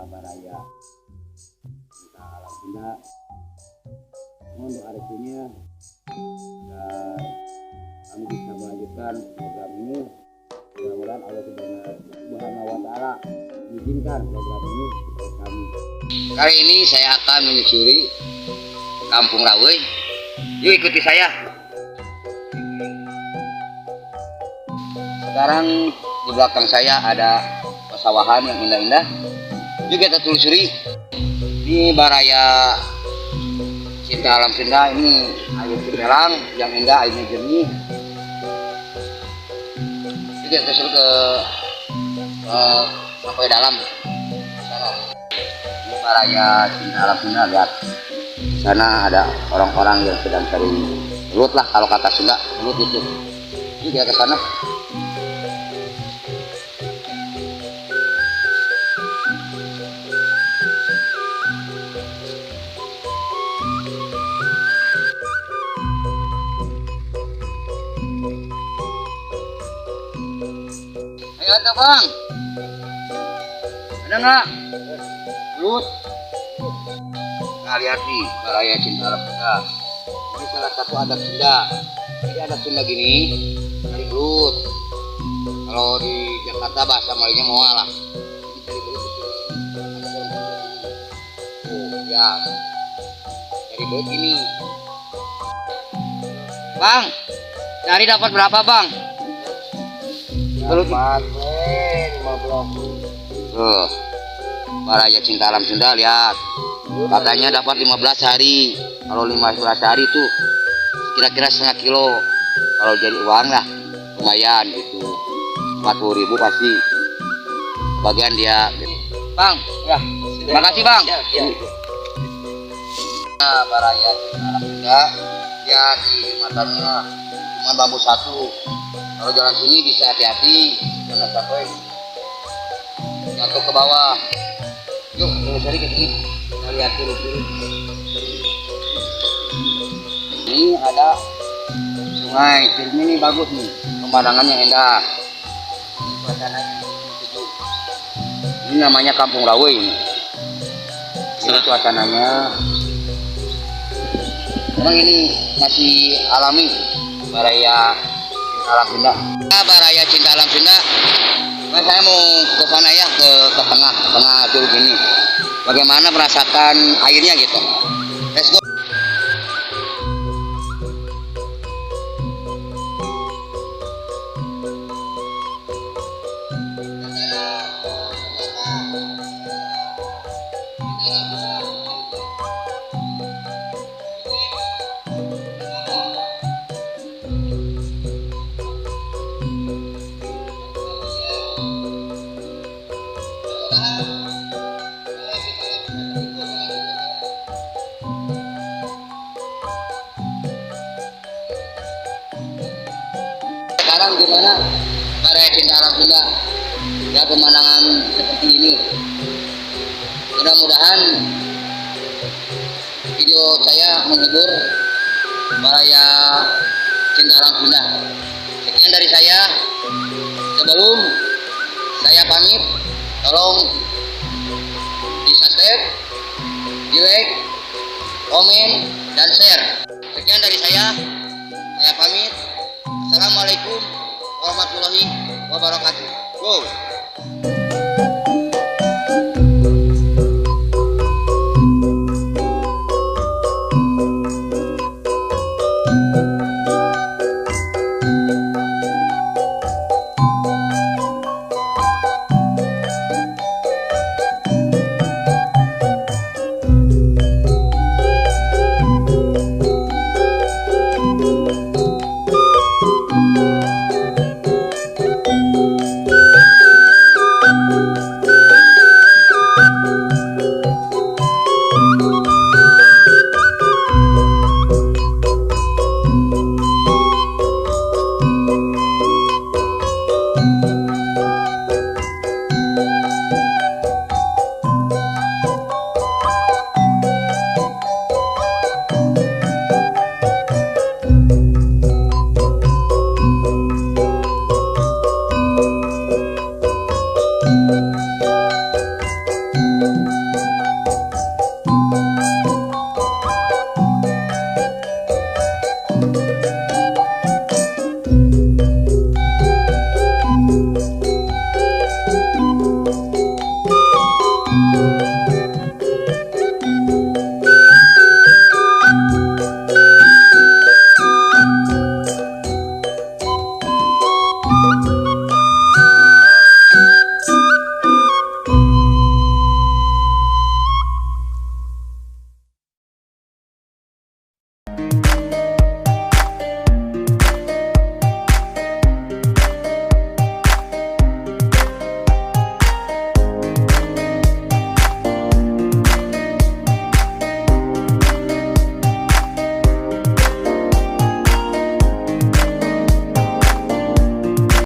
Baraya kita alam Sunda. Untuk hari ini agar kami bisa melanjutkan program ini, mudah-mudahan Allah Subhanahu wa Ta'ala mengizinkan program ini buat kami. Kali ini saya akan menyusuri Kampung Rawey. Yuk ikuti saya. Sekarang di belakang saya ada pesawahan yang indah-indah. Yuk kita telusuri. Ini Baraya Cinta Alam Sunda, ini air Cipelang yang indah, airnya jernih. Yuk kita telusuri ke sampai dalam sana. Ini Baraya Cinta Alam Sunda, lihat. Di sana ada orang-orang yang sedang cari belut lah, kalau kata Sunda, belut itu. Yuk kita ke sana. Ayo ada bang, ada nggak? Belut. Nah lihat nih, Baraya Cinta Alam Sunda. Ini salah satu adat Sunda. Jadi adat Sunda gini, cari belut. Kalau di Jakarta bahasa Malaynya moal lah. Ini cari belut itu. Oh ya, cari belut ini. Bang, cari dapat berapa bang? Belut 15. Baraya Cinta Alam Sunda, lihat. Katanya dapat 15 hari. Kalau 15 hari itu kira-kira setengah kilo. Kalau jadi uang lah lumayan gitu. 40.000 pasti. Bagian dia. Bang, ya. Terima kasih bang. Nah, Baraya Cinta Alam Sunda, lihat di matanya cuma bambu satu. Kalau jalan sini bisa hati-hati, jangan sampai jatuh ke bawah. Yuk, cari ke sini. Kita lihat dulu. Ini ada sungai. Ini bagus nih, pemandangannya indah. Suasananya sejuk. Ini namanya Kampung Rawey ini. Ini suasananya. Memang ini masih alami, Baraya Alam Sunda. Baraya Cinta Alam Sunda. Nah, saya mau ke sana ya, ke tengah tuh gini. Bagaimana merasakan airnya gitu. Let's go. Sekarang gimana Baraya Cinta Alam Sunda? Ya pemandangan seperti ini. Mudah-mudahan video saya menghibur Baraya Cinta Alam Sunda. Sekian dari saya. Sebelum saya pamit, tolong di subscribe, di like, komen, dan share. Sekian dari saya pamit. Assalamualaikum warahmatullahi wabarakatuh. Go.